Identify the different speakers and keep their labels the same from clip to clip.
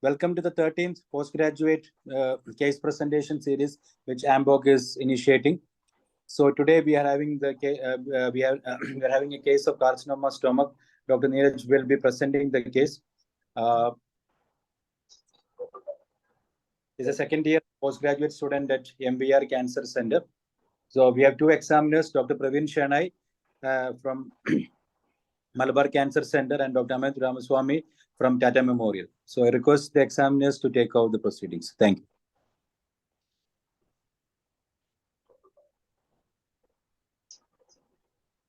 Speaker 1: Welcome to the 13th postgraduate case presentation series, which Ampok is initiating. So today we are having we are having a case of carcinoma stomach. Dr. Neeraj will be presenting the case. Is a second year postgraduate student at MBR Cancer Center. So we have two examiners, Dr. Praveen Shanai from Malabar Cancer Center and Dr. Amit Ramaswamy from Tata Memorial. So I request the examiners to take over the proceedings. Thank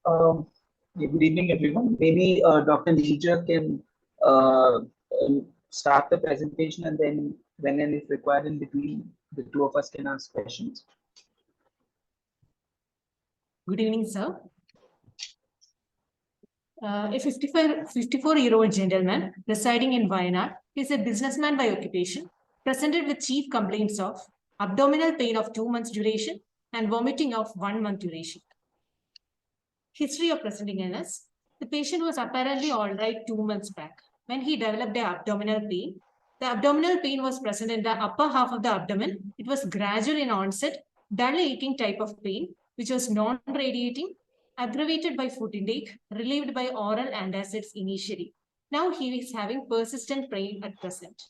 Speaker 1: you.
Speaker 2: Good evening, everyone. Maybe Dr. Nija can start the presentation, and then when and if required in between, the two of us can ask questions.
Speaker 3: Good evening, sir. A 54-year-old gentleman residing in Wayanad is a businessman by occupation, presented with chief complaints of abdominal pain of 2 months duration and vomiting of 1 month duration. History of presenting illness. The patient was apparently all right 2 months back when he developed an abdominal pain. The abdominal pain was present in the upper half of the abdomen. It was gradual in onset, dull aching type of pain, which was non-radiating, aggravated by food intake, relieved by oral antacids initially. Now he is having persistent pain at present.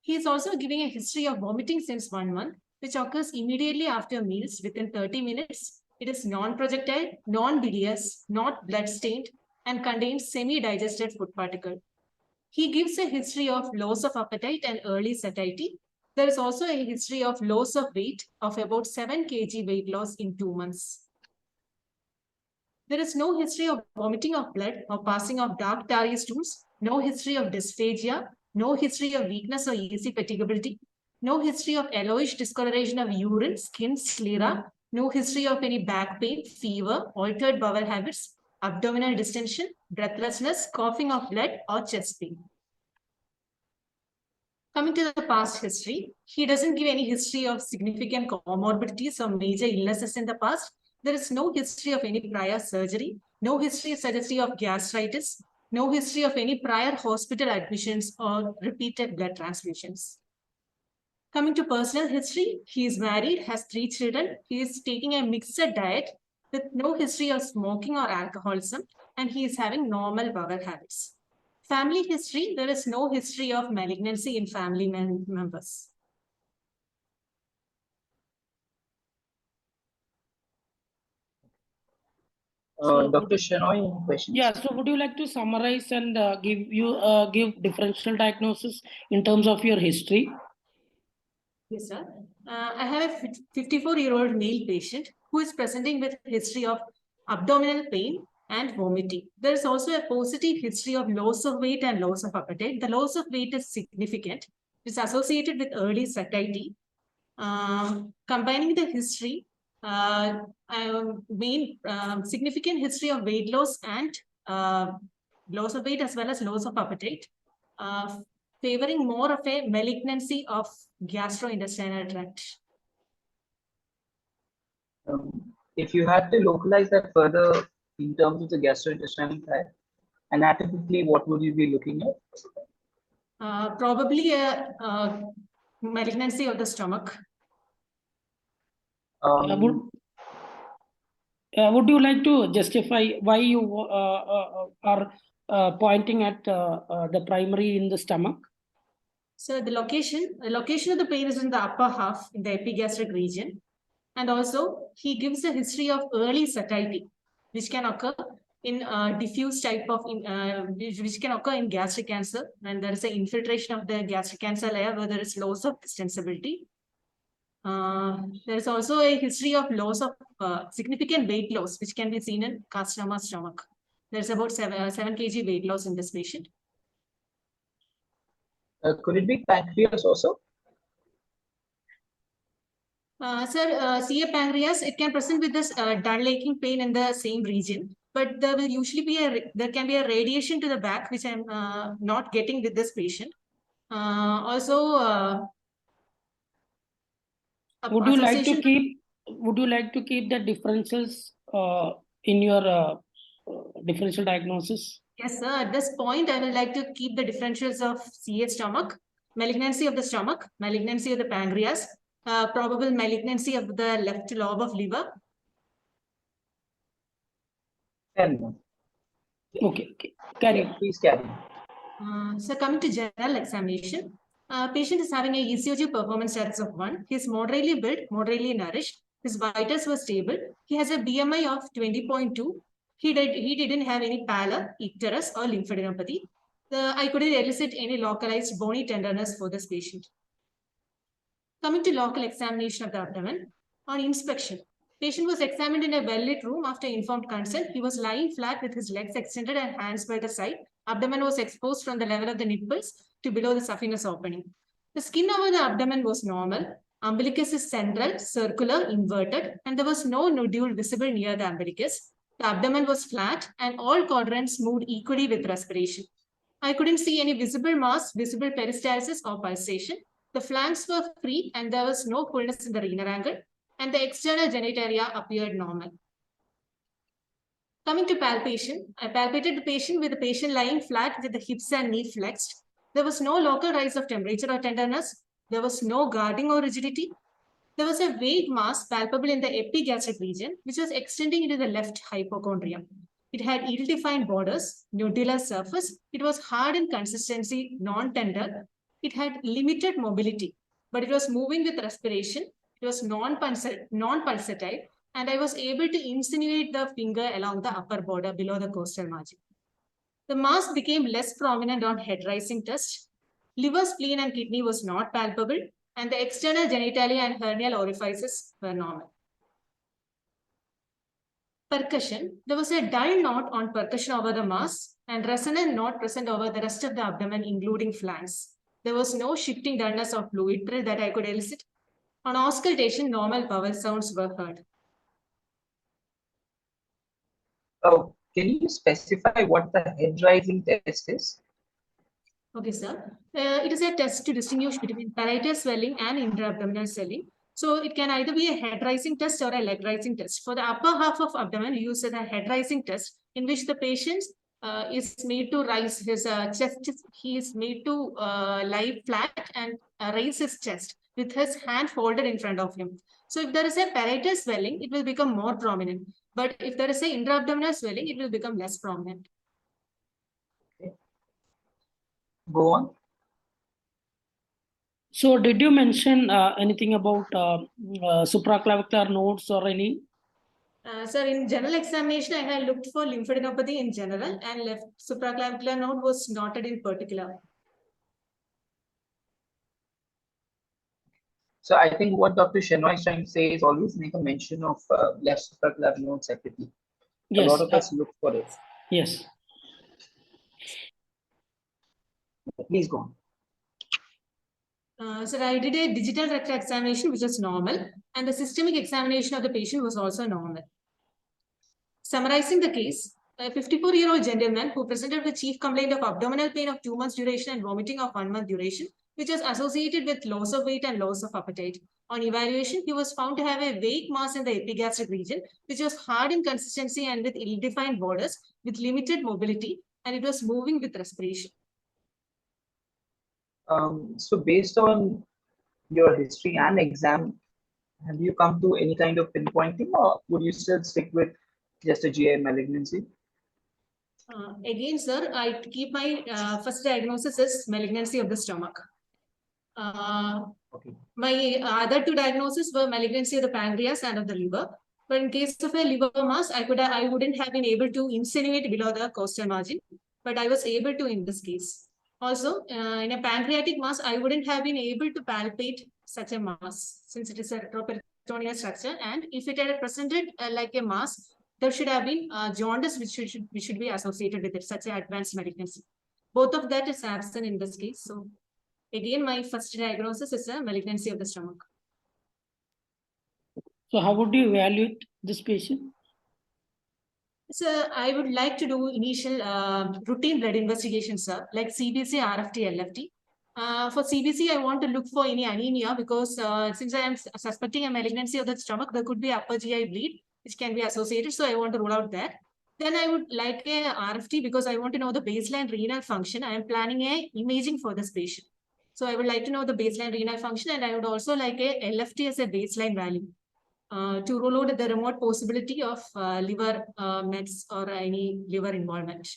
Speaker 3: He is also giving a history of vomiting since 1 month, which occurs immediately after meals within 30 minutes. It is non-projectile, non-bilious, not blood-stained, and contains semi-digested food particle. He gives a history of loss of appetite and early satiety. There is also a history of loss of weight of about 7 kg weight loss in 2 months. There is no history of vomiting of blood or passing of dark tarry stools, no history of dysphagia, no history of weakness or easy fatigability, no history of yellowish discoloration of urine, skin, sclera, no history of any back pain, fever, altered bowel habits, abdominal distension, breathlessness, coughing of blood, or chest pain. Coming to the past history, he doesn't give any history of significant comorbidities or major illnesses in the past. There is no history of any prior surgery, no history suggestive of gastritis, no history of any prior hospital admissions or repeated blood transfusions. Coming to personal history, he is married, has 3 children. He is taking a mixed diet with no history of smoking or alcoholism, and he is having normal bowel habits. Family history, there is no history of malignancy in family members.
Speaker 2: Dr. Shenoy, any questions?
Speaker 4: Yeah, so would you like to summarize and give differential diagnosis in terms of your history?
Speaker 3: Yes, sir. I have a 54-year-old male patient who is presenting with history of abdominal pain and vomiting. There is also a positive history of loss of weight and loss of appetite. The loss of weight is significant. It's associated with early satiety. Combining the history, significant history of weight loss and loss of weight as well as loss of appetite, favoring more of a malignancy of gastrointestinal tract.
Speaker 2: If you had to localize that further in terms of the gastrointestinal tract, anatomically, what would you be looking at?
Speaker 3: Probably a malignancy of the stomach.
Speaker 4: Would you like to justify why you are pointing at the primary in the stomach?
Speaker 3: So the location of the pain is in the upper half in the epigastric region. And also he gives a history of early satiety, which can occur in diffuse type of, which can occur in gastric cancer when there is an infiltration of the gastric cancer layer where there is loss of extensibility. There is also a history of loss of significant weight loss, which can be seen in carcinoma stomach. There's about 7 kg weight loss in this patient.
Speaker 2: Could it be pancreas also?
Speaker 3: Sir, CA pancreas, it can present with this dull aching pain in the same region, but there will usually be there can be a radiation to the back, which I'm not getting with this patient.
Speaker 4: Would you like to keep the differences in your differential diagnosis?
Speaker 3: Yes, sir. At this point, I would like to keep the differentials of CA stomach, malignancy of the stomach, malignancy of the pancreas, probable malignancy of the left lobe of liver.
Speaker 2: Fair enough.
Speaker 4: Okay, carry
Speaker 2: Yeah,
Speaker 4: on.
Speaker 2: please carry on.
Speaker 3: So coming to general examination, patient is having a ECG performance status of 1. He is moderately built, moderately nourished. His vitals were stable. He has a BMI of 20.2. He didn't have any pallor, icterus, or lymphadenopathy. I couldn't elicit any localized bony tenderness for this patient. Coming to local examination of the abdomen, on inspection, patient was examined in a well-lit room after informed consent. He was lying flat with his legs extended and hands by the side. Abdomen was exposed from the level of the nipples to below the saphenous opening. The skin over the abdomen was normal. Umbilicus is central, circular, inverted, and there was no nodule visible near the umbilicus. The abdomen was flat and all quadrants moved equally with respiration. I couldn't see any visible mass, visible peristalsis or pulsation. The flanks were free and there was no fullness in the renal angle, and the external genitalia appeared normal. Coming to palpation, I palpated the patient with the patient lying flat with the hips and knee flexed. There was no local rise of temperature or tenderness. There was no guarding or rigidity. There was a vague mass palpable in the epigastric region, which was extending into the left hypochondrium. It had ill-defined borders, nodular surface. It was hard in consistency, non-tender. It had limited mobility, but it was moving with respiration. It was non-pulsatile, and I was able to insinuate the finger along the upper border below the costal margin. The mass became less prominent on head rising test. Liver, spleen, and kidney was not palpable, and the external genitalia and hernial orifices were normal. Percussion. There was a dull knot on percussion over the mass and resonant knot present over the rest of the abdomen, including flanks. There was no shifting dullness of fluid thrill that I could elicit. On auscultation, normal vowel sounds were heard.
Speaker 2: Oh, can you specify what the head rising test is?
Speaker 3: Okay, sir. It is a test to distinguish between parietal swelling and intra-abdominal swelling. So it can either be a head rising test or a leg rising test. For the upper half of abdomen, we use a head rising test in which the patient is made to rise his chest. He is made to lie flat and raise his chest with his hand folded in front of him. So if there is a parietal swelling, it will become more prominent. But if there is a intra-abdominal swelling, it will become less prominent.
Speaker 2: Go on.
Speaker 4: So did you mention anything about supraclavicular nodes or any?
Speaker 3: Sir, in general examination, I had looked for lymphadenopathy in general, and left supraclavicular node was noted in particular.
Speaker 2: So I think what Dr. Sharma is trying to say is always make a mention of left supraclavicular node separately.
Speaker 4: Yes.
Speaker 2: A lot of us look for it.
Speaker 4: Yes.
Speaker 2: Please go on.
Speaker 3: Sir, I did a digital rectal examination, which was normal, and the systemic examination of the patient was also normal. Summarizing the case, a 54-year-old gentleman who presented with chief complaint of abdominal pain of 2 months duration and vomiting of 1 month duration, which was associated with loss of weight and loss of appetite. On evaluation, he was found to have a vague mass in the epigastric region, which was hard in consistency and with ill-defined borders, with limited mobility, and it was moving with respiration.
Speaker 2: So based on your history and exam, have you come to any kind of pinpointing, or would you still stick with just a GI malignancy?
Speaker 3: Again, sir, I keep my first diagnosis as malignancy of the stomach.
Speaker 2: Okay.
Speaker 3: My other 2 diagnoses were malignancy of the pancreas and of the liver. But in case of a liver mass, I wouldn't have been able to insinuate below the costal margin, but I was able to in this case. Also, in a pancreatic mass, I wouldn't have been able to palpate such a mass since it is a retroperitoneal structure. And if it had presented like a mass, there should have been jaundice, which should be associated with it, such an advanced malignancy. Both of that is absent in this case. So again, my first diagnosis is a malignancy of the stomach.
Speaker 4: So how would you evaluate this patient?
Speaker 3: So I would like to do initial routine blood investigations, sir, like CBC, RFT, LFT. For CBC, I want to look for any anemia because since I am suspecting a malignancy of the stomach, there could be upper GI bleed, which can be associated. So I want to rule out that. Then I would like a RFT because I want to know the baseline renal function. I am planning a imaging for this patient. So I would like to know the baseline renal function, and I would also like a LFT as a baseline value to rule out the remote possibility of liver mets or any liver involvement.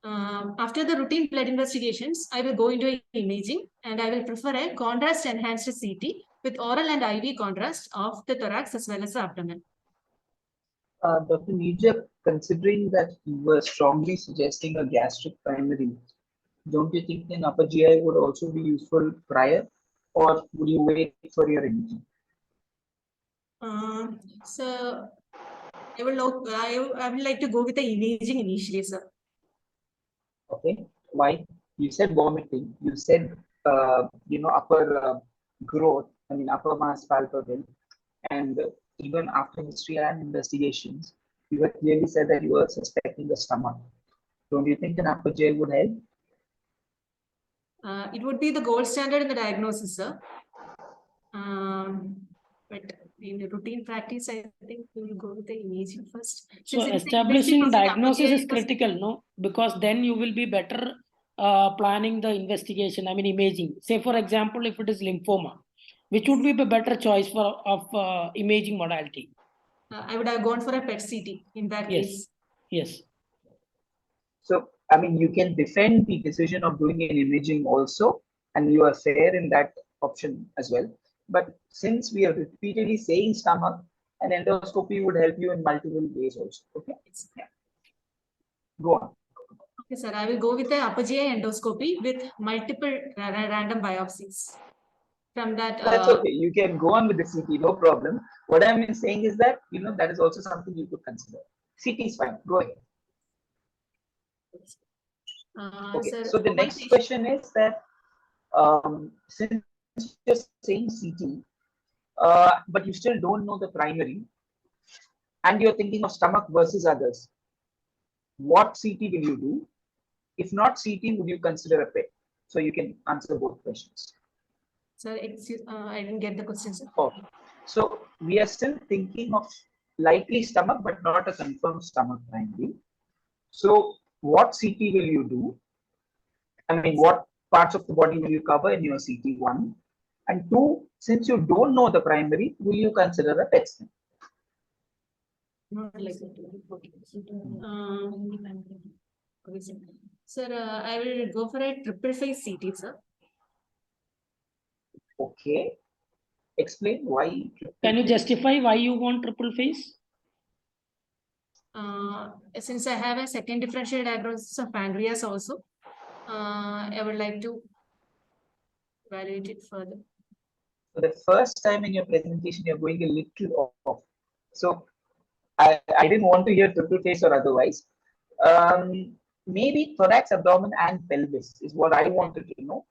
Speaker 3: After the routine blood investigations, I will go into imaging, and I will prefer a contrast enhanced CT with oral and IV contrast of the thorax as well as the abdomen.
Speaker 2: Dr. Nijak, considering that you were strongly suggesting a gastric primary, don't you think an upper GI would also be useful prior, or would you wait for your imaging?
Speaker 3: So I would like to go with the imaging initially, sir.
Speaker 2: Okay, why? You said vomiting. You said upper growth. I mean upper mass palpable, and even after history and investigations, you had clearly said that you were suspecting the stomach. Don't you think an upper GI would help?
Speaker 3: It would be the gold standard in the diagnosis, sir. But in the routine practice, I think we will go with the imaging first.
Speaker 4: So
Speaker 3: Since it is the
Speaker 4: establishing
Speaker 3: invasive procedure,
Speaker 4: diagnosis
Speaker 3: upper
Speaker 4: is
Speaker 3: GI
Speaker 4: critical, no? Because then you will be better planning the investigation. I mean, imaging. Say, for example, if it is lymphoma, which would be the better choice of imaging modality?
Speaker 3: I would have gone for a PET CT in that
Speaker 4: Yes.
Speaker 3: case.
Speaker 4: Yes.
Speaker 2: So, I mean, you can defend the decision of doing an imaging also, and you are fair in that option as well. But since we are repeatedly saying stomach, an endoscopy would help you in multiple ways also. Okay. Yeah. Go on.
Speaker 3: Okay, sir. I will go with the upper GI endoscopy with multiple random biopsies. From that,
Speaker 2: that's okay. You can go on with the CT, no problem. What I'm saying is that that is also something you could consider. CT is fine. Go ahead. Okay.
Speaker 3: sir,
Speaker 2: So the next question is that since you're saying CT, but you still don't know the primary, and you're thinking of stomach versus others, what CT will you do? If not CT, would you consider a PET? So you can answer both questions.
Speaker 3: Sir, I didn't get the question, sir.
Speaker 2: Okay. So we are still thinking of likely stomach, but not a confirmed stomach primary. So what CT will you do? I mean, what parts of the body will you cover in your CT, 1? And 2, since you don't know the primary, will you consider a PET scan?
Speaker 3: Not like that. Okay. Okay, sir. Sir, I will go for a triple phase CT, sir.
Speaker 2: Okay. Explain why.
Speaker 4: Can you justify why you want triple phase?
Speaker 3: Since I have a second differential diagnosis of pancreas also, I would like to evaluate it further.
Speaker 2: For the first time in your presentation, you're going a little off. So I didn't want to hear triple phase or otherwise. Maybe thorax, abdomen, and pelvis is what I wanted to know.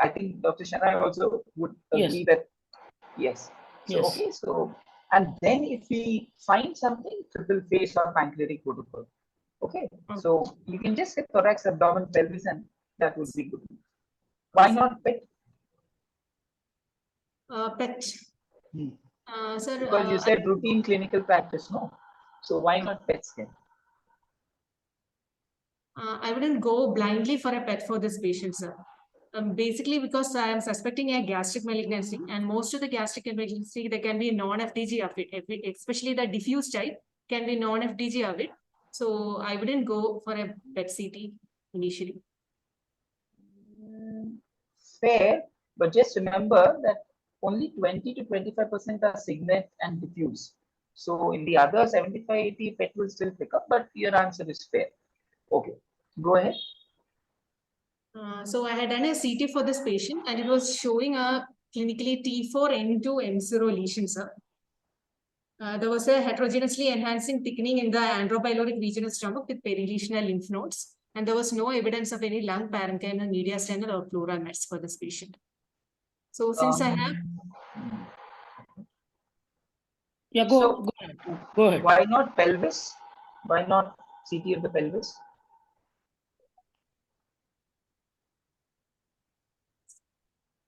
Speaker 2: I think Dr. Shana also would agree that yes. So
Speaker 4: Yes.
Speaker 2: okay, so and then if we find something, triple phase or pancreatic protocol. Okay, so you can just say thorax, abdomen, pelvis, and that would be good. Why not PET?
Speaker 3: PET. Sir,
Speaker 2: Because you said routine clinical practice, no? So why not PET scan?
Speaker 3: I wouldn't go blindly for a PET for this patient, sir. Basically, because I am suspecting a gastric malignancy, and most of the gastric malignancy, there can be non-FDG of it, especially the diffuse type can be non-FDG of it. So I wouldn't go for a PET CT initially.
Speaker 2: Fair, but just remember that only 20 to 25% are signet and diffuse. So in the other 75-80, PET will still pick up, but your answer is fair. Okay, go ahead.
Speaker 3: So I had done a CT for this patient, and it was showing a clinically T4N2 M0 lesion, sir. There was a heterogeneously enhancing thickening in the andropyloric region of stomach with perilesional lymph nodes, and there was no evidence of any lung, parenchymal, mediastinal, or pleural mets for this patient. So since I have...
Speaker 4: Yeah, go ahead.
Speaker 2: Why not pelvis? Why not CT of the pelvis?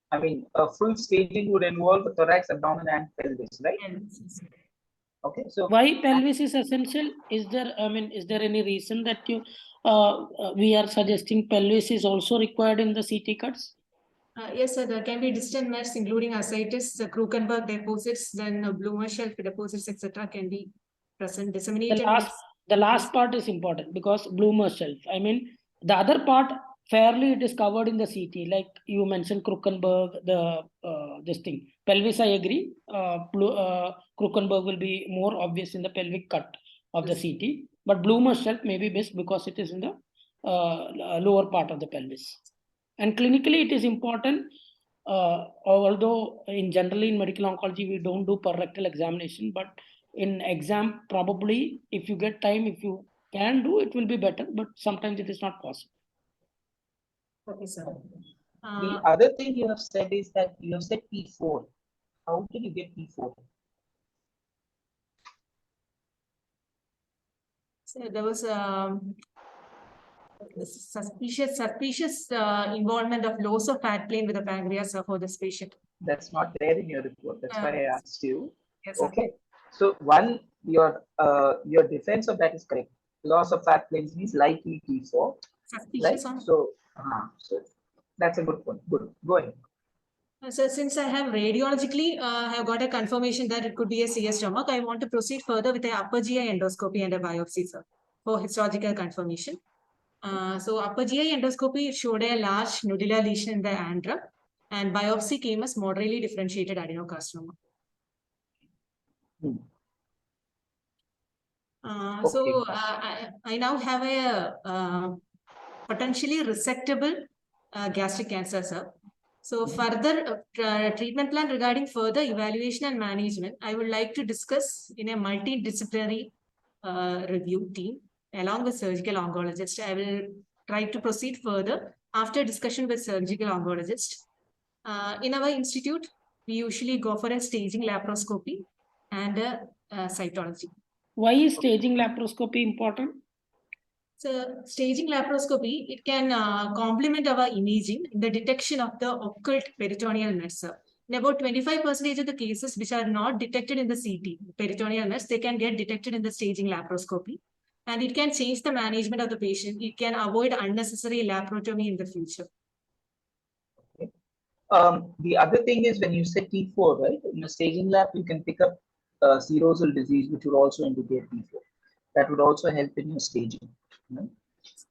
Speaker 2: I mean, a full staging would involve thorax, abdomen, and pelvis, right? Okay, so
Speaker 4: Why pelvis is essential? Is there, I mean, is there any reason that we are suggesting pelvis is also required in the CT cuts?
Speaker 3: Yes, sir. There can be distant mets, including ascites, the Krukenberg deposits, then Bloomer shelf deposits, etc., can be present.
Speaker 4: The
Speaker 3: Disseminated
Speaker 4: last,
Speaker 3: mets.
Speaker 4: the last part is important because bloomer shelf. I mean, the other part fairly it is covered in the CT, like you mentioned Krukenberg, the this thing. Pelvis, I agree. Krukenberg will be more obvious in the pelvic cut of the CT, but bloomer shelf may be best because it is in the lower part of the pelvis. And clinically, it is important. Although in generally in medical oncology we don't do per rectal examination, but in exam probably if you get time, if you can do, it will be better. But sometimes it is not possible.
Speaker 3: Okay, sir.
Speaker 2: the other thing you have said is that you have said P4. How did you get P4?
Speaker 3: So there was suspicious involvement of loss of fat plane with the pancreas for this patient.
Speaker 2: That's not there in your report. That's why I asked you.
Speaker 3: Yes, sir.
Speaker 2: Okay. So one, your defense of that is correct. Loss of fat planes means likely T4, right?
Speaker 3: Suspicious on.
Speaker 2: So that's a good point. Good. Go ahead.
Speaker 3: So since I have radiologically, I have got a confirmation that it could be a CS stomach, I want to proceed further with a upper GI endoscopy and a biopsy, sir, for histological confirmation. So upper GI endoscopy showed a large nodular lesion in the andra, and biopsy came as moderately differentiated adenocarcinoma. So I now have a potentially resectable gastric cancer, sir. So further treatment plan regarding further evaluation and management, I would like to discuss in a multidisciplinary review team along with surgical oncologist. I will try to proceed further after discussion with surgical oncologist. In our institute, we usually go for a staging laparoscopy and a cytology.
Speaker 4: Why is staging laparoscopy important?
Speaker 3: So staging laparoscopy, it can complement our imaging in the detection of the occult peritoneal mets. In about 25% of the cases which are not detected in the CT, peritoneal mets, they can get detected in the staging laparoscopy. And it can change the management of the patient. It can avoid unnecessary laparotomy in the future.
Speaker 2: Okay. The other thing is when you say T4, right? In a staging lab, you can pick up serosal disease, which would also indicate T4. That would also help in your staging. Right?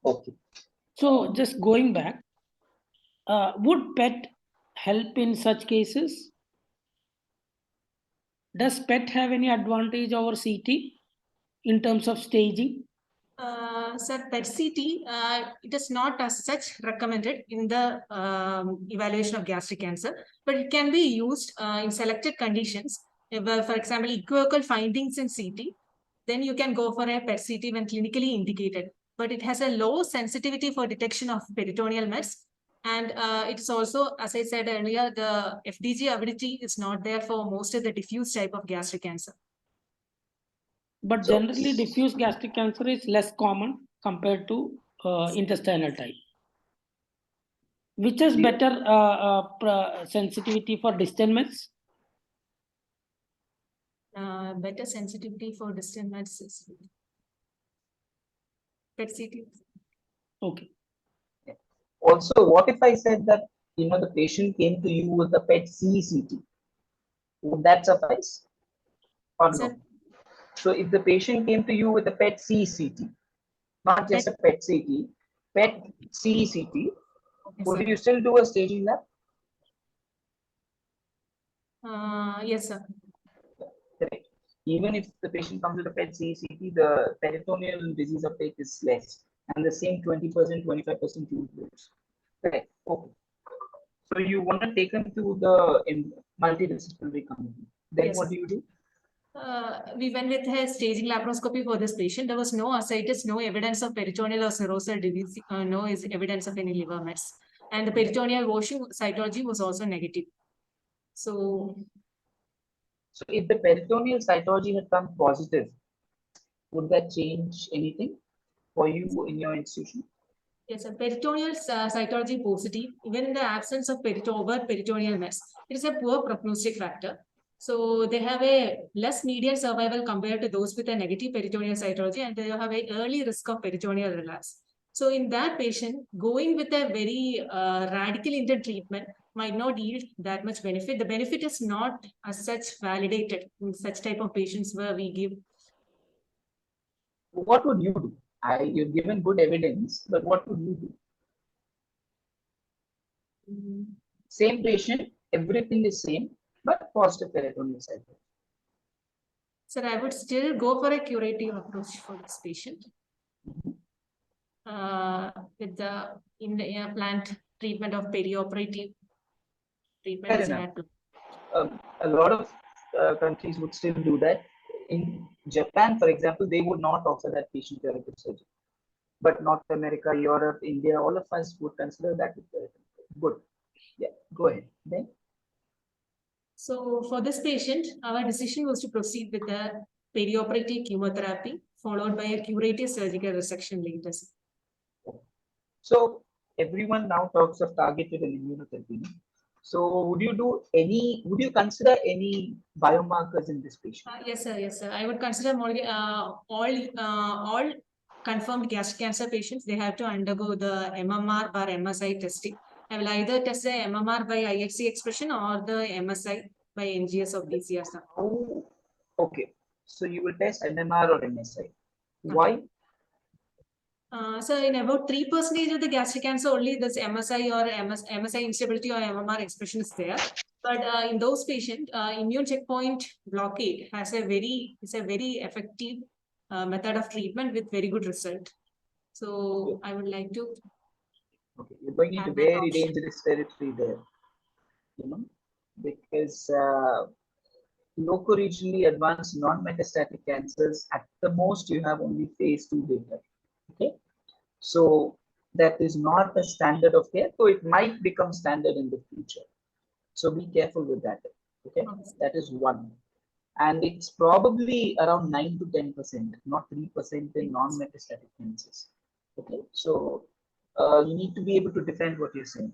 Speaker 2: Okay.
Speaker 4: So just going back, would PET help in such cases? Does PET have any advantage over CT in terms of staging?
Speaker 3: Sir, PET-CT, it is not as such recommended in the evaluation of gastric cancer, but it can be used in selected conditions. If, for example, equivocal findings in CT, then you can go for a PET-CT when clinically indicated. But it has a low sensitivity for detection of peritoneal mets. And it's also, as I said earlier, the FDG ability is not there for most of the diffuse type of gastric cancer.
Speaker 4: But generally, diffuse gastric cancer is less common compared to intestinal type. Which has better sensitivity for distant mets?
Speaker 3: Better sensitivity for distant mets is PET-CT.
Speaker 4: Okay.
Speaker 2: Also, what if I said that the patient came to you with a PET-CT? Would that suffice? Or no? So if the patient came to you with a PET-CT, not just a PET-CT, PET-CT, would you still do a staging lab?
Speaker 3: Yes, sir.
Speaker 2: Correct. Even if the patient comes with a PET-CT, the peritoneal disease uptake is less, and the same 20%, 25% tube growths. Correct. Okay. So you want to take them to the multidisciplinary committee. Then
Speaker 3: Yes,
Speaker 2: what
Speaker 3: sir.
Speaker 2: do you do?
Speaker 3: We went with a staging laparoscopy for this patient. There was no ascites, no evidence of peritoneal or serosal disease, no evidence of any liver mets. And the peritoneal washing cytology was also negative. So
Speaker 2: if the peritoneal cytology had come positive, would that change anything for you in your institution?
Speaker 3: yes, a peritoneal cytology positive, even in the absence of peritoneal mets, it is a poor prognostic factor. So they have a less median survival compared to those with a negative peritoneal cytology, and they have a early risk of peritoneal relapse. So in that patient, going with a very radical intent treatment might not yield that much benefit. The benefit is not as such validated in such type of patients where we give.
Speaker 2: What would you do? You've given good evidence, but what would you do? Same patient, everything is same, but positive peritoneal cytology.
Speaker 3: Sir, I would still go for a curative approach for this patient. With the implant treatment of perioperative treatment.
Speaker 2: Fair
Speaker 3: is
Speaker 2: enough.
Speaker 3: had.
Speaker 2: A lot of countries would still do that. In Japan, for example, they would not offer that patient curative surgery. But North America, Europe, India, all of us would consider that good. Yeah, go ahead. Then,
Speaker 3: So for this patient, our decision was to proceed with the perioperative chemotherapy followed by a curative surgical resection later.
Speaker 2: so everyone now talks of targeted immunotherapy. So would you consider any biomarkers in this patient?
Speaker 3: Yes, sir. Yes, sir. I would consider more, all confirmed gastric cancer patients. They have to undergo the MMR or MSI testing. I will either test the MMR by IHC expression or the MSI by NGS or PCR.
Speaker 2: Oh, okay. So you will test MMR or MSI. Why?
Speaker 3: So in about 3% of the gastric cancer, only this MSI or MSI instability or MMR expression is there. But in those patients, immune checkpoint blockade is a very effective method of treatment with very good result. So I would like to.
Speaker 2: Okay, you're going into very dangerous territory there, because loco-regionally advanced non-metastatic cancers, at the most, you have only phase 2 data. Okay, so that is not a standard of care, so it might become standard in the future. So be careful with that. Okay, that is one. And it's probably around 9 to 10%, not 3% in non-metastatic cancers. Okay, so you need to be able to defend what you're saying.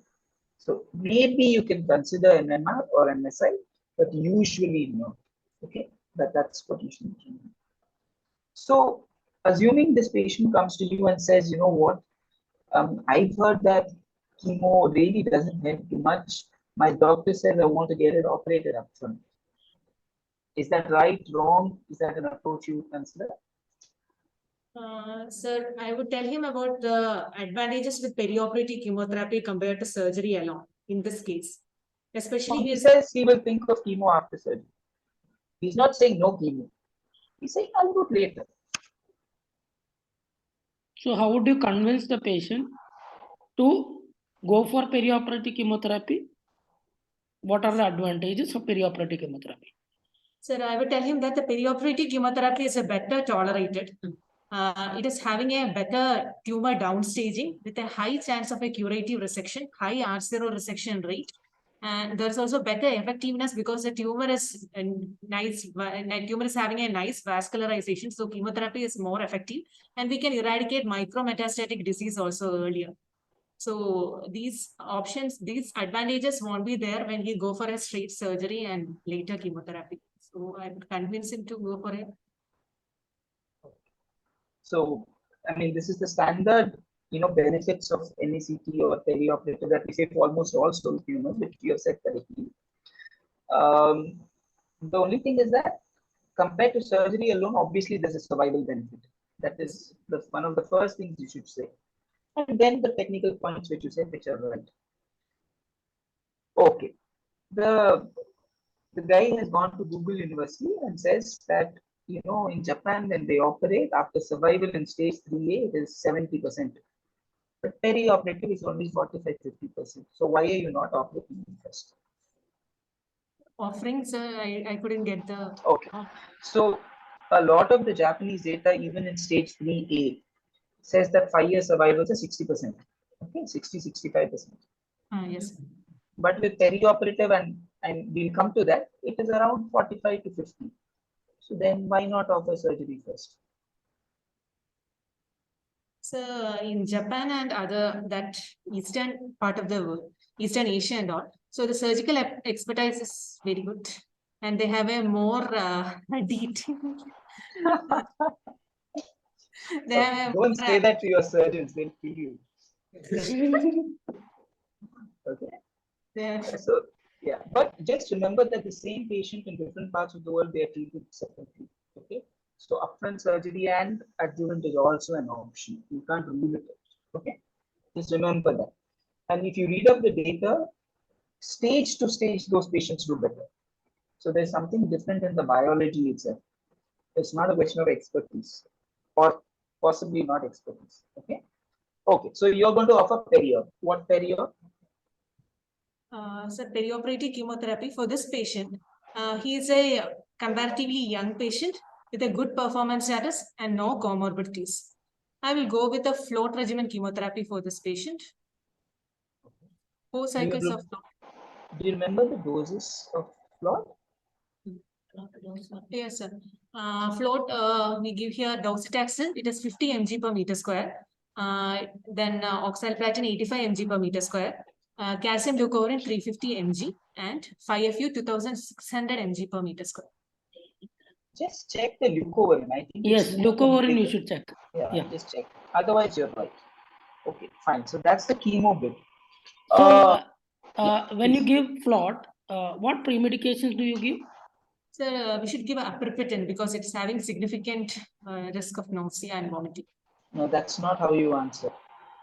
Speaker 2: So maybe you can consider MMR or MSI, but usually no. Okay, that's what you should do. So assuming this patient comes to you and says, you know what, I've heard that chemo really doesn't help too much. My doctor says I want to get it operated up front. Is that right, wrong? Is that an approach you would consider?
Speaker 3: Sir, I would tell him about the advantages with perioperative chemotherapy compared to surgery alone in this case. Especially
Speaker 2: he says he will think of chemo after surgery. He's not saying no chemo. He's saying I'll do it later.
Speaker 4: So how would you convince the patient to go for perioperative chemotherapy? What are the advantages of perioperative chemotherapy?
Speaker 3: Sir, I would tell him that the perioperative chemotherapy is a better tolerated. It is having a better tumor downstaging with a high chance of a curative resection, high R0 resection rate. And there's also better effectiveness because the tumor is having a nice vascularization. So chemotherapy is more effective and we can eradicate micrometastatic disease also earlier. So these options, these advantages won't be there when he go for a straight surgery and later chemotherapy. So I would convince him to go for it.
Speaker 2: So, I mean, this is the standard, benefits of NACT or perioperative that we say for almost all solid tumors, which you have said correctly. The only thing is that compared to surgery alone, obviously there's a survival benefit. That is one of the first things you should say. And then the technical points which you said, which are right. Okay. The guy has gone to Google University and says that, in Japan, when they operate, after survival in stage 3A, it is 70%. But perioperative is only 45-50%. So why are you not operating first?
Speaker 3: Offering, sir, I couldn't get the.
Speaker 2: Okay. So a lot of the Japanese data, even in stage 3A, says that 5-year survival is 60%. Okay, 60-65%.
Speaker 3: Yes.
Speaker 2: But with perioperative, and we'll come to that, it is around 45 to 50. So then why not offer surgery first?
Speaker 3: So in Japan and that eastern part of the world, Eastern Asia and all, so the surgical expertise is very good. and they have a more detailed. They have a
Speaker 2: Don't say that to your surgeons, they'll kill you. Okay.
Speaker 3: they have,
Speaker 2: So yeah, but just remember that the same patient in different parts of the world, they are treated separately. Okay. So upfront surgery and adjuvant is also an option. You can't rule it out. Okay. Just remember that. And if you read up the data, stage to stage, those patients do better. So there's something different in the biology itself. It's not a question of expertise or possibly not expertise. Okay. Okay. So you're going to offer perio. What perio?
Speaker 3: so perioperative chemotherapy for this patient. He is a comparatively young patient with a good performance status and no comorbidities. I will go with a float regimen chemotherapy for this patient. 4 cycles of float.
Speaker 2: Do you remember the doses of float?
Speaker 3: Yes, sir. Float, we give here docetaxel. It is 50 mg per meter square. Then oxaliplatin 85 mg per meter square. Calcium leucovorin 350 mg and 5FU 2600 mg per meter square.
Speaker 2: Just check the leucovorin. I think
Speaker 4: Yes,
Speaker 2: it's more
Speaker 4: leucovorin you
Speaker 2: complicated.
Speaker 4: should check.
Speaker 2: Yeah,
Speaker 4: Yeah.
Speaker 2: just check. Otherwise, you're right. Okay, fine. So that's the chemo bit.
Speaker 4: So when you
Speaker 2: please.
Speaker 4: give float, what pre-medications do you give?
Speaker 3: So we should give a aprepitant because it's having significant risk of nausea and vomiting.
Speaker 2: No, that's not how you answer.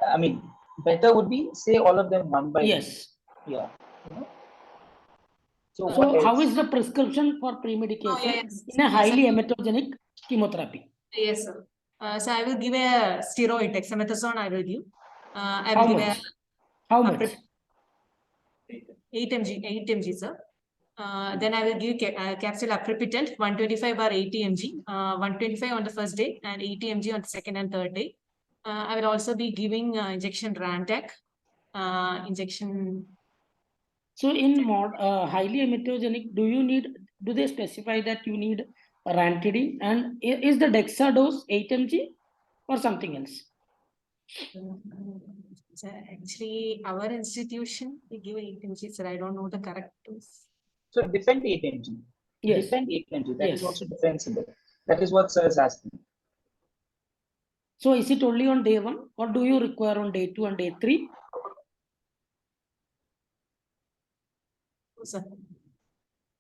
Speaker 2: I mean, better would be say all of them one by one.
Speaker 4: Yes.
Speaker 2: Yeah. You know? So what
Speaker 4: So how
Speaker 2: else?
Speaker 4: is the prescription for pre-medication
Speaker 3: Oh, yes.
Speaker 4: in a highly emetogenic chemotherapy?
Speaker 3: Yes, sir. So I will give a steroid, dexamethasone I will give. I will
Speaker 4: How
Speaker 3: give
Speaker 4: much? How much?
Speaker 3: 8 mg, sir. Then I will give capsule aprepitant 125/80 mg, 125 on the first day and 80 mg on the second and third day. I will also be giving injection Rantac, injection.
Speaker 4: So in highly emetogenic, do they specify that you need ranitidine, and is the dexa dose 8 mg or something else?
Speaker 3: Actually, our institution, we give 8 mg, sir. I don't know the correct dose.
Speaker 2: So defend 8 mg.
Speaker 4: Yes.
Speaker 2: Defend 8 mg. That is
Speaker 4: Yes.
Speaker 2: also defensible. That is what sir is asking.
Speaker 4: So is it only on day 1 or do you require on day 2 and day 3?
Speaker 3: Sir.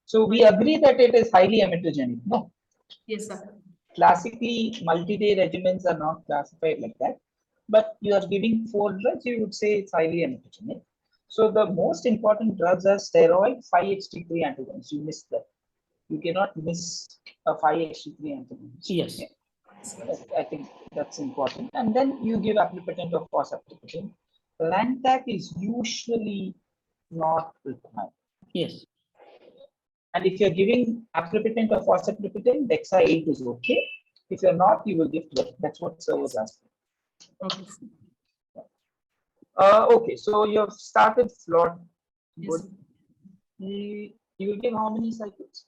Speaker 2: So we agree that it is highly emetogenic. No.
Speaker 3: Yes, sir.
Speaker 2: Classically, multi-day regimens are not classified like that. But you are giving 4 drugs, you would say it's highly emetogenic. So the most important drugs are steroid 5-HT3 antagonists. You missed that. You cannot miss a 5-HT3 antagonist.
Speaker 4: Yes.
Speaker 2: Okay? I think that's important. And then you give aplipitant or fosaprepitant. Lantac is usually not required.
Speaker 4: Yes.
Speaker 2: And if you're giving aprepitant or fosaprepitant, Dexa 8 is okay. If you're not, you will give 12. That's what sir was asking.
Speaker 3: Okay.
Speaker 2: Okay, so you have started float.
Speaker 3: Yes.
Speaker 2: Good. You will give how many cycles?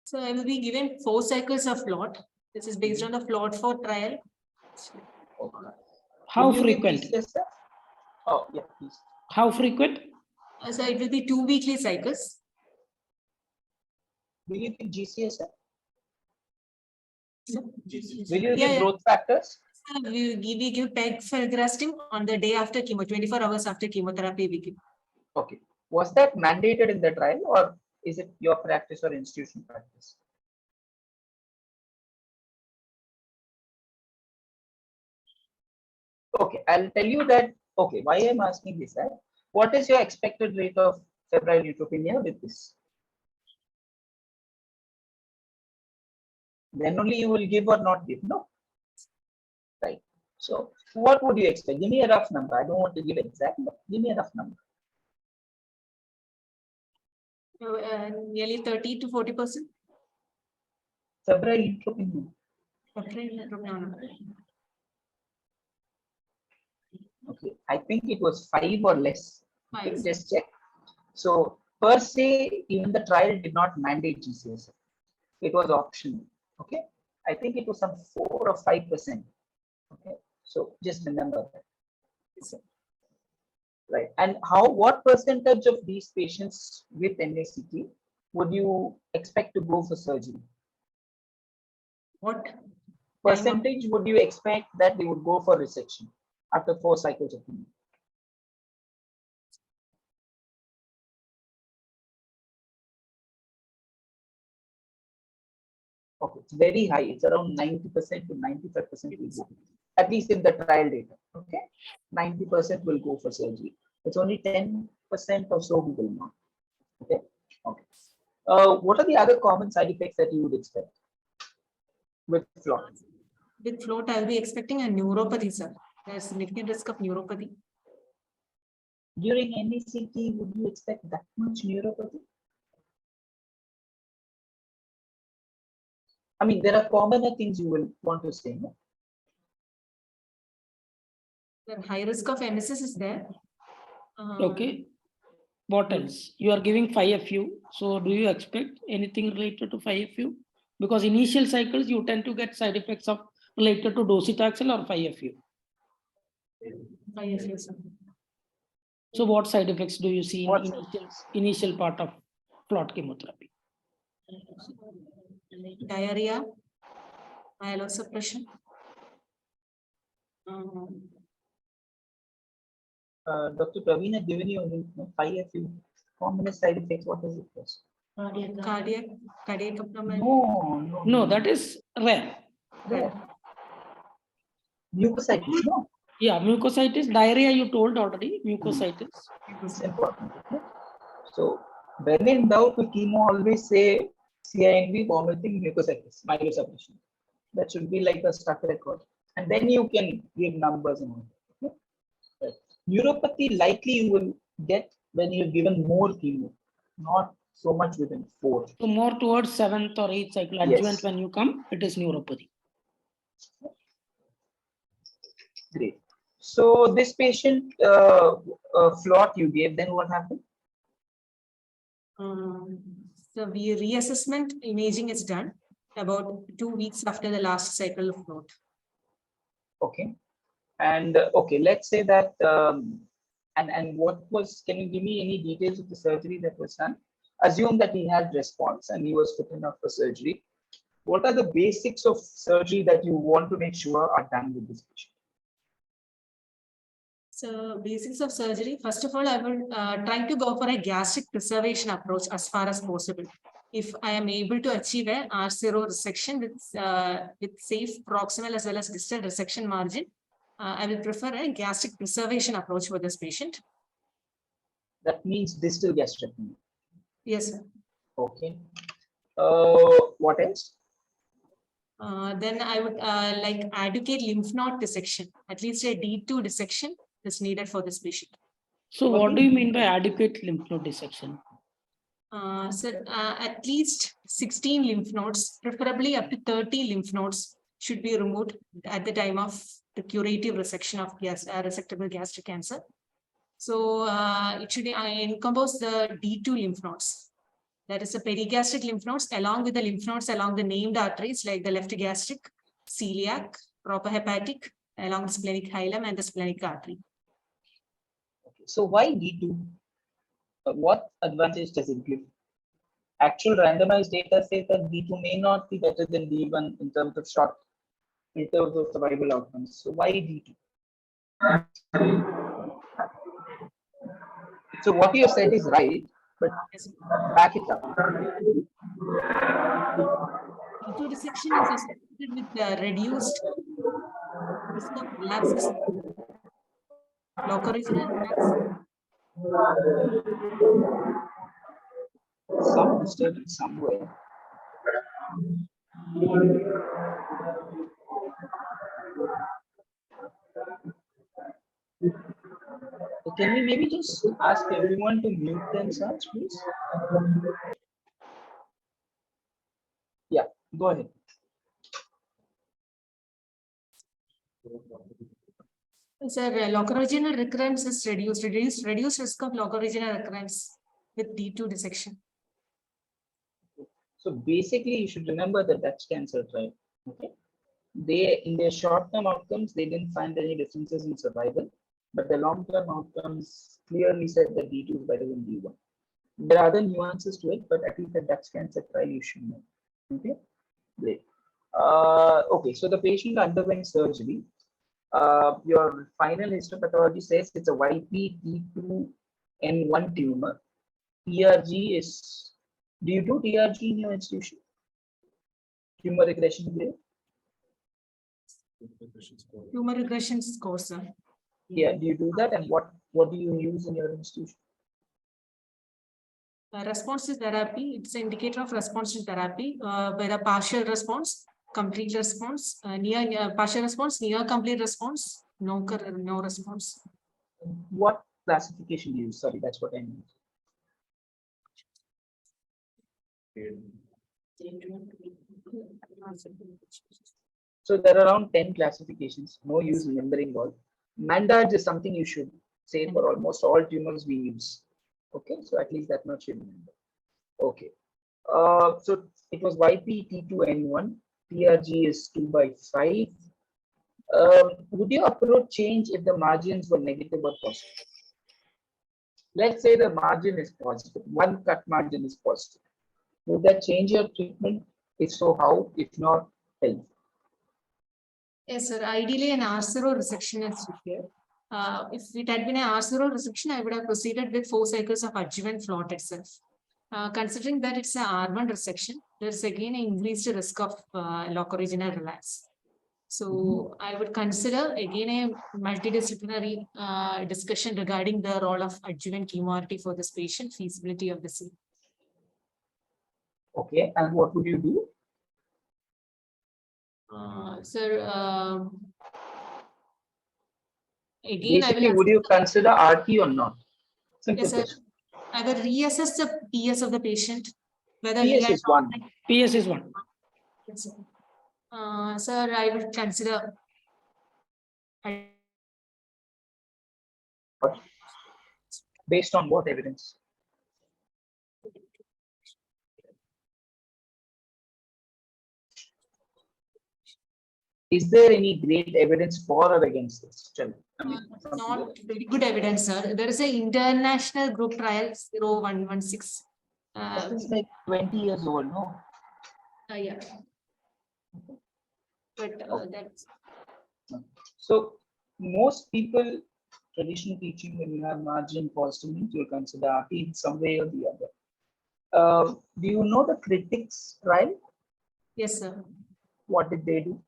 Speaker 3: So I will be given 4 cycles of float. This is based on the float 4 trial.
Speaker 2: Okay.
Speaker 4: How
Speaker 2: Will you give
Speaker 4: frequent?
Speaker 2: GCSF? Oh, yeah, please.
Speaker 4: How frequent?
Speaker 3: So it will be 2 weekly cycles.
Speaker 2: Will you give GCSF?
Speaker 3: So,
Speaker 2: Will you give
Speaker 3: yeah.
Speaker 2: growth factors?
Speaker 3: We give pegfilgrastim on the day after chemo, 24 hours after chemotherapy we give.
Speaker 2: Okay. Was that mandated in the trial or is it your practice or institution practice? Okay, I'll tell you that. Okay, why I'm asking this that what is your expected rate of febrile neutropenia with this? Then only you will give or not give, no? Right. So what would you expect? Give me a rough number. I don't want to give exact, but give me a rough number.
Speaker 3: Nearly 30 to 40%.
Speaker 2: Febrile neutropenia.
Speaker 3: No.
Speaker 2: Okay, I think it was 5 or less. Okay,
Speaker 3: 5.
Speaker 2: just check. So per se, even the trial did not mandate GCSF. It was optional. Okay, I think it was some 4 or 5%. Okay, so just remember that. Okay. Right, and what percentage of these patients with NACT would you expect to go for surgery?
Speaker 3: What
Speaker 2: Percentage would you expect that they would go for resection after 4 cycles of chemo? Okay, it's very high. It's around 90% to 95% will go, at least in the trial data. Okay, 90% will go for surgery. It's only 10% or so who will not. Okay, okay. What are the other common side effects that you would expect with float?
Speaker 3: with float, I'll be expecting a neuropathy, sir. There's significant risk of neuropathy.
Speaker 2: During NACT, would you expect that much neuropathy? I mean, there are commoner things you will want to say. No?
Speaker 3: The high risk of emesis is there.
Speaker 4: Okay. What else? You are giving 5FU. So do you expect anything related to 5FU? Because initial cycles, you tend to get side effects of related to docetaxel or 5FU.
Speaker 3: Yes, sir.
Speaker 4: So what side effects do you see in
Speaker 2: What
Speaker 4: initial part of plot chemotherapy?
Speaker 3: Diarrhea, myelosuppression.
Speaker 2: Dr. Praveen had given you only 5FU. Common side effects, what is it? First?
Speaker 3: Cardiac abnormality.
Speaker 4: No, that is rare.
Speaker 2: There. Mucositis, no?
Speaker 4: Yeah, mucositis, diarrhea you told already, mucositis.
Speaker 2: It's important. Okay? So, when in doubt with chemo, always say CINV, vomiting, mucositis, myelosuppression. That should be like a stuck record. And then you can give numbers and all. Okay? Right. Neuropathy likely you will get when you're given more chemo, not so much within 4.
Speaker 4: So more towards 7th or 8th cycle
Speaker 2: Yes.
Speaker 4: adjuvant when you come, it is neuropathy.
Speaker 2: Great. So this patient float you gave, then what happened?
Speaker 3: So we reassessment imaging is done about 2 weeks after the last cycle of float.
Speaker 2: Okay. And okay, let's say that and what was, can you give me any details of the surgery that was done? Assume that he had response and he was fit enough for surgery. What are the basics of surgery that you want to make sure are done with this patient?
Speaker 3: So basics of surgery, first of all, I will try to go for a gastric preservation approach as far as possible. If I am able to achieve a R0 resection with safe proximal as well as distal resection margin, I will prefer a gastric preservation approach for this patient.
Speaker 2: That means distal gastrectomy.
Speaker 3: Yes, sir.
Speaker 2: Okay. What else?
Speaker 3: Then I would like adequate lymph node dissection, at least a D2 dissection is needed for this patient.
Speaker 4: So what do you mean by adequate lymph node dissection?
Speaker 3: At least 16 lymph nodes, preferably up to 30 lymph nodes should be removed at the time of the curative resection of resectable gastric cancer. So it should encompass the D2 lymph nodes. That is the perigastric lymph nodes along with the lymph nodes along the named arteries like the left gastric, celiac, proper hepatic, along the splenic hilum and the splenic artery.
Speaker 2: Okay. So why D2? What advantage does it give? Actual randomized data says that D2 may not be better than D1 in terms of survival outcomes. So why D2? So what you said is right, but back it up.
Speaker 3: D2 dissection is associated with reduced risk of relapses, locoregional relapse.
Speaker 2: Some disturbance somewhere. Can we maybe just ask everyone to mute themselves, please? Yeah, go ahead.
Speaker 3: Sir, locoregional recurrence is reduced risk of locoregional recurrence with D2 dissection.
Speaker 2: So basically, you should remember the Dutch cancer trial. Okay, they in their short-term outcomes they didn't find any differences in survival, but the long-term outcomes clearly said that D2 is better than D1. There are other nuances to it, but at least the duct cancer trial you should know. Okay, great. Okay, so the patient underwent surgery. Your final histopathology says it's a YPT2N1 tumor. TRG is, do you do TRG in your institution? Tumor regression grade?
Speaker 3: Tumor regression score, sir.
Speaker 2: Yeah, do you do that? And what do you use in your institution?
Speaker 3: Response to therapy, it's an indicator of response to therapy, whether partial response, complete response, near partial response, near complete response, no response.
Speaker 2: What classification do you use? Sorry, that's what I mean. So there are around 10 classifications. No use remembering all. Mandage is something you should say for almost all tumors we use. Okay, so at least that much you remember. Okay. So it was YPT2N1. TRG is 2/5. Would your approach change if the margins were negative or positive? Let's say the margin is positive. One cut margin is positive. Would that change your treatment? If so, how? If not, help.
Speaker 3: Yes, sir. Ideally, an R0 resection is required. If it had been an R0 resection, I would have proceeded with 4 cycles of adjuvant float itself. Considering that it's an R1 resection, there's again an increased risk of locoregional relapse. So I would consider again a multidisciplinary discussion regarding the role of adjuvant chemotherapy for this patient, feasibility of the same.
Speaker 2: Okay, and what would you do?
Speaker 3: Sir, again,
Speaker 2: Basically, would you consider RT or not? Simple
Speaker 3: yes, sir.
Speaker 2: question.
Speaker 3: I will reassess the PS of the patient, whether he
Speaker 2: PS
Speaker 3: has
Speaker 2: is 1.
Speaker 4: PS is 1.
Speaker 3: Yes, sir. Sir, I would consider.
Speaker 2: Based on what evidence? Is there any great evidence for or against this? Tell me. I mean,
Speaker 3: Not very good evidence, sir. There is an international group trial 0116.
Speaker 2: that is like 20 years old, no?
Speaker 3: Yeah. But that's
Speaker 2: So most people, traditional teaching, when you have margin positive means you'll consider RT in some way or the other. Do you know the critics trial?
Speaker 3: yes, sir.
Speaker 2: What did they do?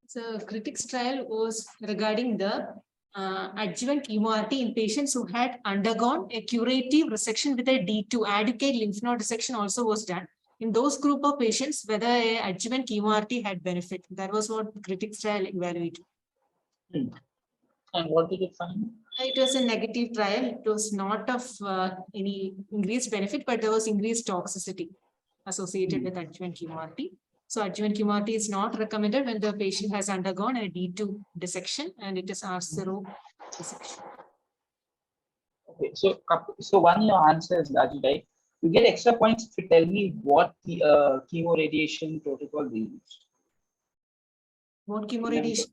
Speaker 3: So critics trial was regarding the adjuvant chemotherapy in patients who had undergone a curative resection with a D2 adequate lymph node resection also was done. In those group of patients, whether a adjuvant chemotherapy had benefit. That was what critics trial evaluated.
Speaker 2: And what did it find?
Speaker 3: It was a negative trial. It was not of any increased benefit, but there was increased toxicity associated with adjuvant chemotherapy. So adjuvant chemotherapy is not recommended when the patient has undergone a D2 dissection and it is R0 dissection.
Speaker 2: Okay, so one your answer is Raju, right? You get extra points if you tell me what the chemoradiation protocol they use.
Speaker 3: What chemoradiation?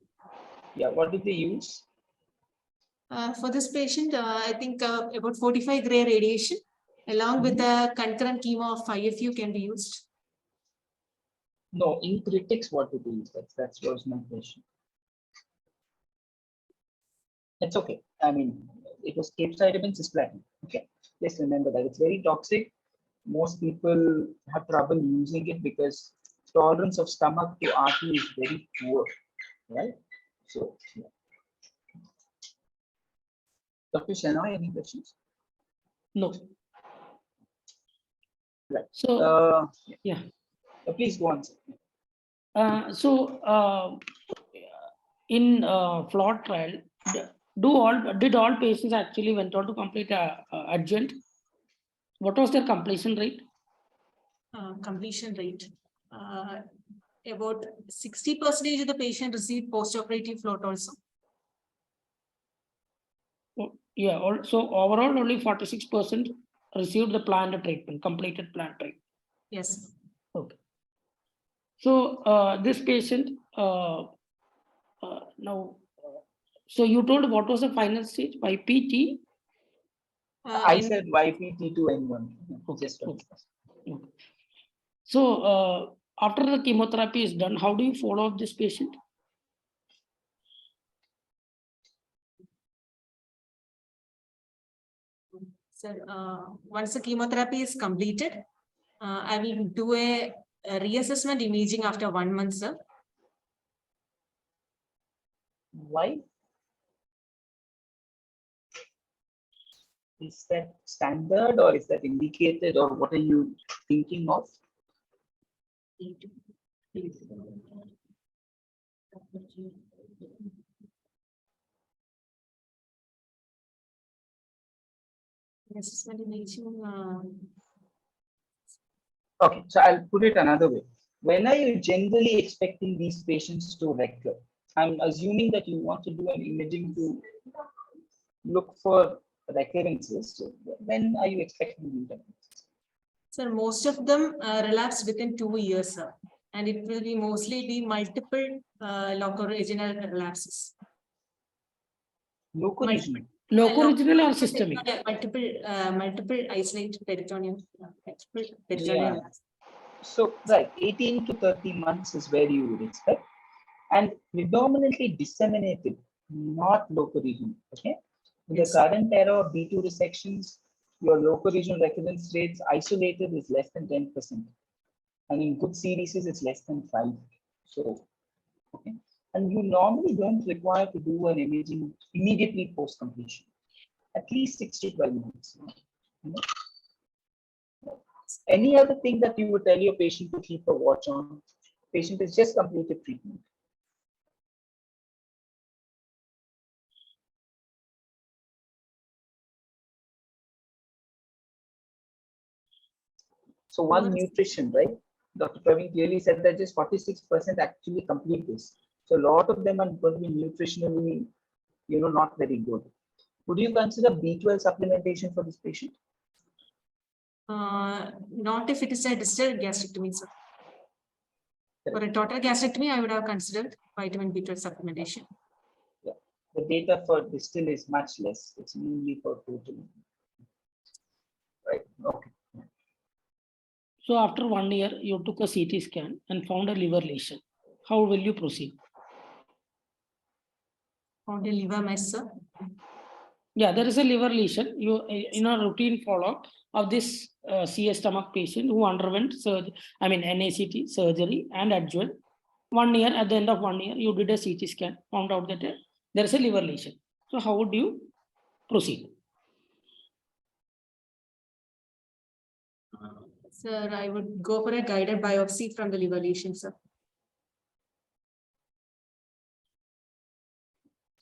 Speaker 2: Yeah, what did they use?
Speaker 3: For this patient, I think about 45 gray radiation along with the concurrent chemo of 5FU can be used.
Speaker 2: No, in critics, what did they use? That was my question. It's okay. I mean, it was capecitabine cisplatin. Okay, just remember that it's very toxic. Most people have trouble using it because tolerance of stomach to RT is very poor, right? So, yeah. Dr. Shenoy, any questions?
Speaker 4: No.
Speaker 2: Right.
Speaker 4: So, yeah.
Speaker 2: Please go on.
Speaker 4: In flood trial, did all patients actually went on to complete adjuvant? What was their completion rate?
Speaker 3: Completion rate. About 60% of the patient received post-operative float also.
Speaker 4: Yeah, so overall only 46% received the planned treatment, completed planned treatment.
Speaker 3: Yes.
Speaker 4: Okay. So this patient now, so you told what was the final stage by PT?
Speaker 2: I
Speaker 3: in-
Speaker 2: said YPT2N1.
Speaker 4: Okay,
Speaker 2: Just
Speaker 4: okay. Okay. So after the chemotherapy is done, how do you follow up this patient?
Speaker 3: Sir, once the chemotherapy is completed, I will do a reassessment imaging after 1 month, sir.
Speaker 2: Why? Is that standard or is that indicated or what are you thinking of?
Speaker 3: Assessment imaging,
Speaker 2: Okay, so I'll put it another way. When are you generally expecting these patients to recur? I'm assuming that you want to do an imaging to look for recurrences. So when are you expecting them?
Speaker 3: sir, most of them relapse within 2 years, sir. And it will be mostly be multiple locoregional relapses.
Speaker 2: Locoregional.
Speaker 4: Locoregional or systemic?
Speaker 3: Multiple isolated peritoneal. Peritoneal.
Speaker 2: Yeah. So, right, 18 to 30 months is where you would expect, and predominantly disseminated, not locoregional. Okay. In the
Speaker 3: Yes.
Speaker 2: current era of B2 resections, your locoregional recurrence rates isolated is less than 10%. And in good series, it's less than 5. So, okay. And you normally don't require to do an imaging immediately post completion, at least 6 to 12 months. You know? Any other thing that you would tell your patient to keep a watch on? Patient has just completed treatment. So one, nutrition, right? Dr. Praveen clearly said that just 46% actually complete this. So a lot of them are going to be nutritionally, not very good. Would you consider B12 supplementation for this patient?
Speaker 3: Not if it is a distal gastrectomy, sir. For a total gastrectomy, I would have considered vitamin B12 supplementation.
Speaker 2: Yeah. The data for distal is much less. It's mainly for total. Right. Okay.
Speaker 4: So after 1 year, you took a CT scan and found a liver lesion. How will you proceed?
Speaker 3: Found a liver mass, sir.
Speaker 4: Yeah, there is a liver lesion. You in a routine follow-up of this CS stomach patient who underwent NACT surgery and adjuvant. 1 year, at the end of 1 year, you did a CT scan, found out that there is a liver lesion. So how would you proceed?
Speaker 3: Sir, I would go for a guided biopsy from the liver lesion, sir.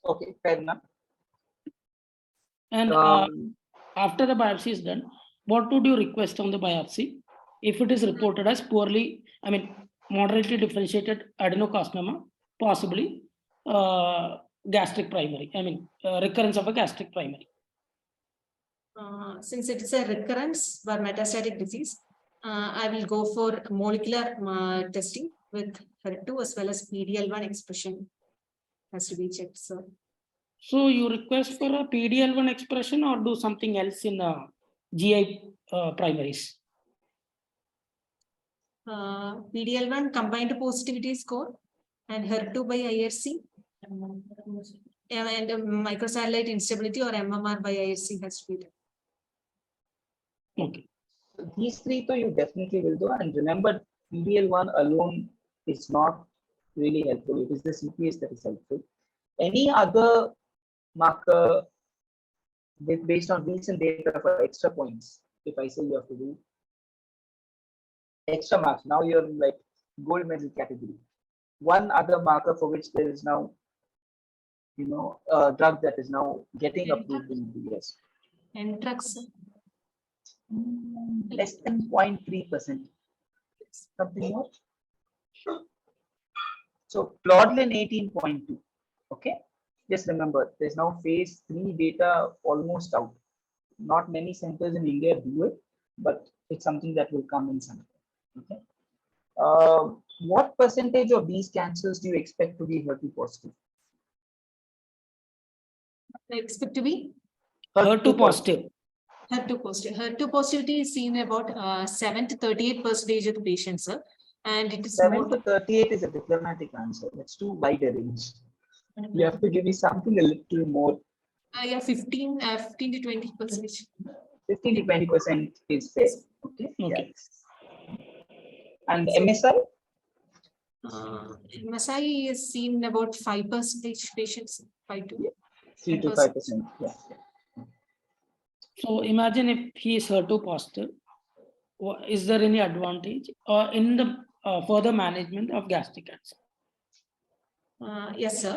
Speaker 2: Okay, fair enough.
Speaker 4: And after the biopsy is done, what would you request on the biopsy? If it is reported as moderately differentiated adenocarcinoma, possibly gastric primary, recurrence of a gastric primary.
Speaker 3: Since it is a recurrence for metastatic disease, I will go for molecular testing with HER2 as well as PDL1 expression has to be checked, sir.
Speaker 4: So you request for a PDL1 expression or do something else in GI primaries?
Speaker 3: PDL1 combined positivity score and HER2 by IRC and microsatellite instability or MMR by IRC has to be done.
Speaker 4: Okay.
Speaker 2: So these three, though, you definitely will do. And remember, PDL1 alone is not really helpful. It is the CPS that is helpful. Any other marker based on recent data for extra points, if I say you have to do extra marks, now you're like gold medal category. One other marker for which there is now, a drug that is now getting approved in the US.
Speaker 3: Entrax.
Speaker 2: Less than 0.3%. Something more. So Claudlin 18.2. Okay. Just remember, there's now phase 3 data almost out. Not many centers in India do it, but it's something that will come in some. Okay. What percentage of these cancers do you expect to be HER2 positive?
Speaker 3: I expect to be
Speaker 4: HER2 positive.
Speaker 3: HER2 positive. HER2 positivity is seen about 7 to 38% of the patients, sir. And it is
Speaker 2: 7 to 38 is a diplomatic answer. That's too wide a range. You have to give me something a little more.
Speaker 3: yeah, 15 to 20%.
Speaker 2: 15 to 20% is fair. Okay.
Speaker 4: Okay.
Speaker 2: Yes. And MSI?
Speaker 3: MSI is seen about 5% patients, 5 to
Speaker 2: 3 to 5%. Yeah.
Speaker 4: So imagine if he is HER2 positive, is there any advantage in the further management of gastric cancer?
Speaker 3: Yes, sir.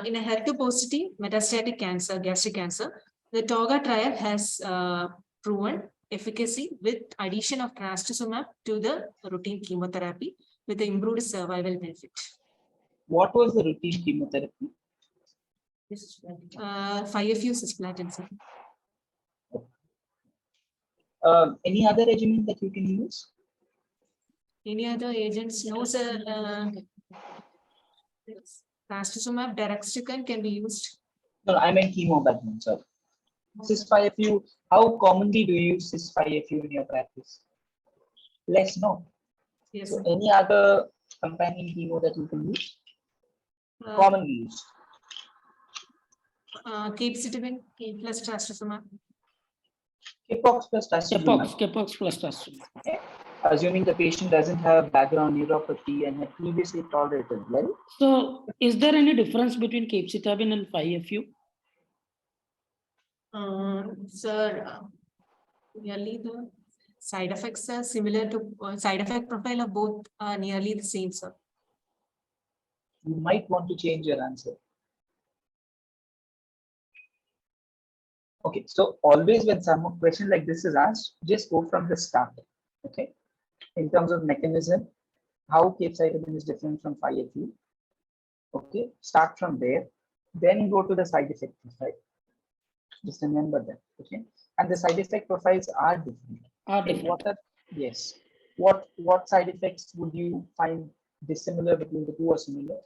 Speaker 3: In a HER2 positive metastatic cancer, gastric cancer, the TOGA trial has proven efficacy with addition of trastuzumab to the routine chemotherapy with the improved survival benefit.
Speaker 2: What was the routine chemotherapy?
Speaker 3: 5FU cisplatin, sir.
Speaker 2: Any other regimen that you can use?
Speaker 3: Any other agents? No, sir. Trastuzumab deruxtecan can be used.
Speaker 2: No, I meant chemo background, sir. Cis-5FU, how commonly do you use cis-5FU in your practice? Less, no.
Speaker 3: Yes,
Speaker 2: So
Speaker 3: sir.
Speaker 2: any other companion chemo that you can use? Commonly used.
Speaker 3: Capecitabine plus trastuzumab.
Speaker 2: Capox plus trastuzumab.
Speaker 4: Capox plus trastuzumab.
Speaker 2: Okay. Assuming the patient doesn't have background neuropathy and had previously tolerated well.
Speaker 4: So is there any difference between capecitabine and 5FU?
Speaker 3: Sir, nearly the side effects are similar to side effect profile of both are nearly the same, sir.
Speaker 2: You might want to change your answer. Okay, so always when some question like this is asked, just go from the start. Okay, in terms of mechanism, how capecitabine is different from 5FU. Okay, start from there, then go to the side effect profile. Just remember that. Okay, and the side effect profiles are different. Okay, what are what side effects would you find dissimilar between the two or similar?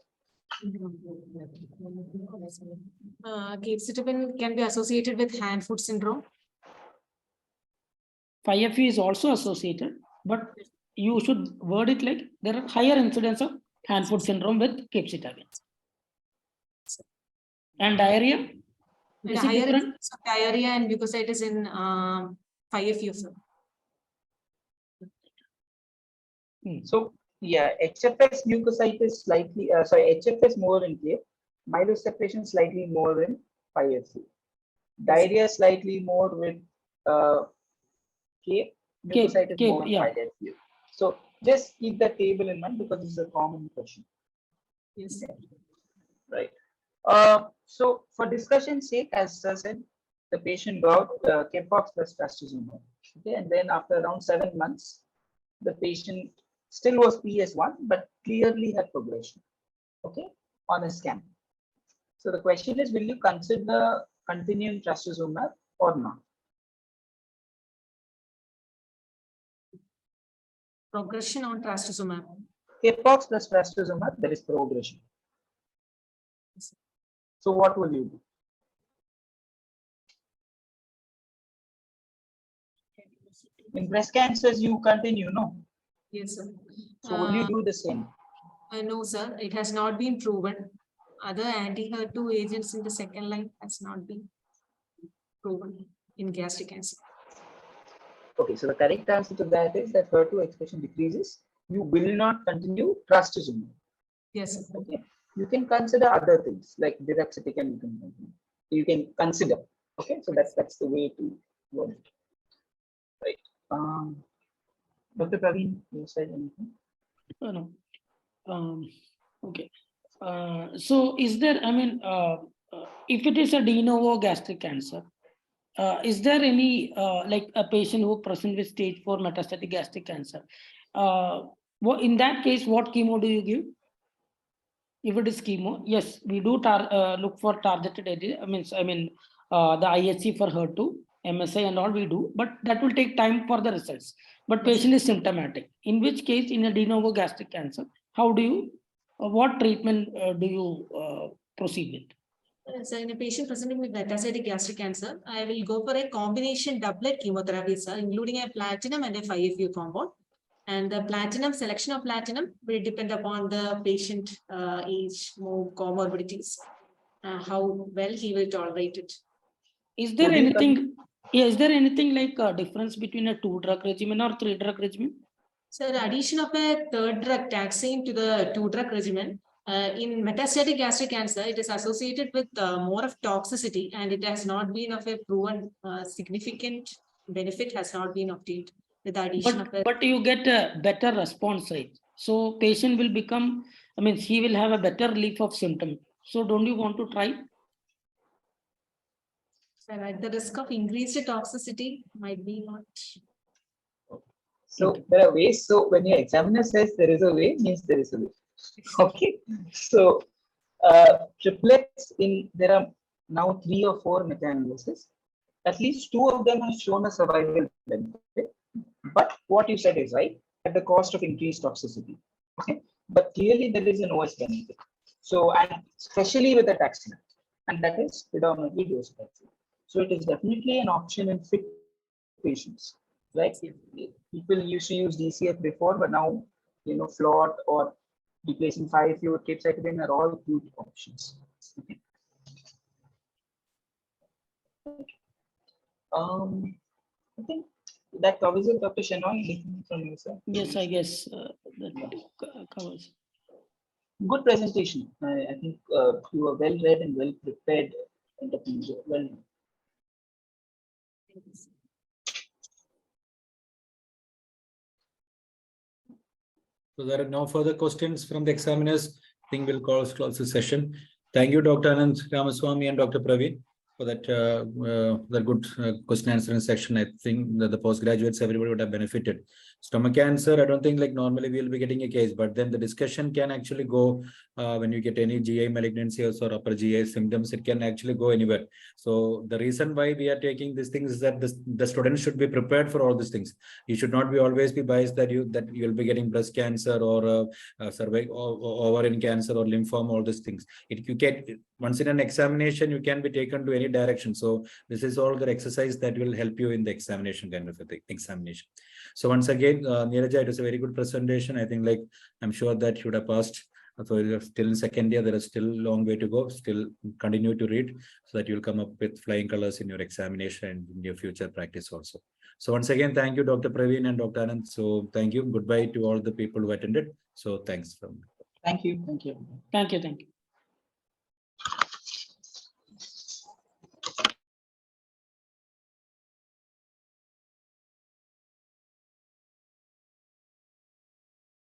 Speaker 3: Capecitabine can be associated with hand-foot syndrome.
Speaker 4: 5FU is also associated, but you should word it like there are higher incidence of hand-foot syndrome with capecitabine. And diarrhea?
Speaker 3: And
Speaker 4: Is it
Speaker 3: higher
Speaker 4: different?
Speaker 3: incidence of diarrhea and mucositis in 5FU, sir.
Speaker 2: So yeah, HFS mucositis slightly, HFS more in Cape, myelosuppression slightly more in 5FU. Diarrhea slightly more with Cape, mucositis more in 5FU. So just keep the table in mind because this is a common question.
Speaker 3: Yes.
Speaker 2: Okay. Right. So for discussion's sake, as I said, the patient got Capox plus trastuzumab. Okay, and then after around 7 months, the patient still was PS1, but clearly had progression. Okay, on a scan. So the question is, will you consider continuing trastuzumab or not?
Speaker 3: Progression on trastuzumab.
Speaker 2: Capox plus trastuzumab, there is progression. So what will you do? In breast cancers, you continue, no?
Speaker 3: Yes, sir.
Speaker 2: So will you do the same?
Speaker 3: No, sir. It has not been proven. Other anti-HER2 agents in the second line has not been proven in gastric cancer.
Speaker 2: Okay, so the correct answer to that is that HER2 expression decreases. You will not continue trastuzumab.
Speaker 3: Yes, sir.
Speaker 2: Okay, you can consider other things like deruxtecan. You can consider. Okay, so that's the way to word it. Right. Dr. Praveen, you said anything?
Speaker 4: No. Okay. So is there, I mean, if it is a de novo gastric cancer, is there any like a patient who present with stage 4 metastatic gastric cancer? In that case, what chemo do you give? If it is chemo, yes, we do look for targeted area. I mean, the IHC for HER2, MSI and all we do, but that will take time for the results. But patient is symptomatic. In which case, in a de novo gastric cancer, how do you, what treatment do you proceed with?
Speaker 3: So in a patient presenting with metastatic gastric cancer, I will go for a combination doublet chemotherapy, sir, including a platinum and a 5-FU compound. And the platinum selection of platinum will depend upon the patient age, more comorbidities, how well he will tolerate it.
Speaker 4: Is there
Speaker 2: Would you
Speaker 4: anything? Yeah, is there anything like a difference between a 2-drug regimen or 3-drug regimen?
Speaker 3: So the addition of a third drug taxane to the 2-drug regimen in metastatic gastric cancer, it is associated with more of toxicity, and it has not been of a proven significant benefit has not been obtained with the addition of a.
Speaker 4: But you get a better response rate. So patient will become, I mean, he will have a better relief of symptom. So don't you want to try?
Speaker 3: So at the risk of increased toxicity might be not.
Speaker 2: So
Speaker 4: Okay.
Speaker 2: there are ways. So when your examiner says there is a way, means there is a way. Okay. So triplets there are now 3 or 4 meta-analysis. At least 2 of them have shown a survival benefit. But what you said is right, at the cost of increased toxicity. Okay. But clearly there is an OS benefit. So, and especially with the taxane, and that is predominantly dose taxane. So it is definitely an option in fit patients, right? People used to use DCF before, but now, FLOT or replacing 5-FU with capecitabine are all good options. Okay. I think that covers it, Dr. Shenoy. Anything from you, sir?
Speaker 4: Yes, I guess that covers.
Speaker 2: Good presentation. I think you were well read and well prepared. Well.
Speaker 1: So there are no further questions from the examiners. I think we'll close the session. Thank you, Dr. Anand Ramaswamy and Dr. Praveen, for that good question answering section. I think that the postgraduates, everybody would have benefited. Stomach cancer, I don't think like normally we'll be getting a case, but then the discussion can actually go when you get any GI malignancies or upper GI symptoms, it can actually go anywhere. So the reason why we are taking these things is that the students should be prepared for all these things. You should not be always be biased that you'll be getting breast cancer or cervical ovarian cancer or lymphoma, all these things. You get once in an examination, you can be taken to any direction. So this is all the exercise that will help you in the examination kind of the examination. So once again, Neeraja, it was a very good presentation. I think I'm sure that you would have passed. So you're still in second year, there is still a long way to go. Still continue to read so that you'll come up with flying colors in your examination and in your future practice also. So once again, thank you, Dr. Praveen and Dr. Anand. So thank you. Goodbye to all the people who attended. So thanks.
Speaker 2: Thank you. Thank you.
Speaker 4: Thank you. Thank you.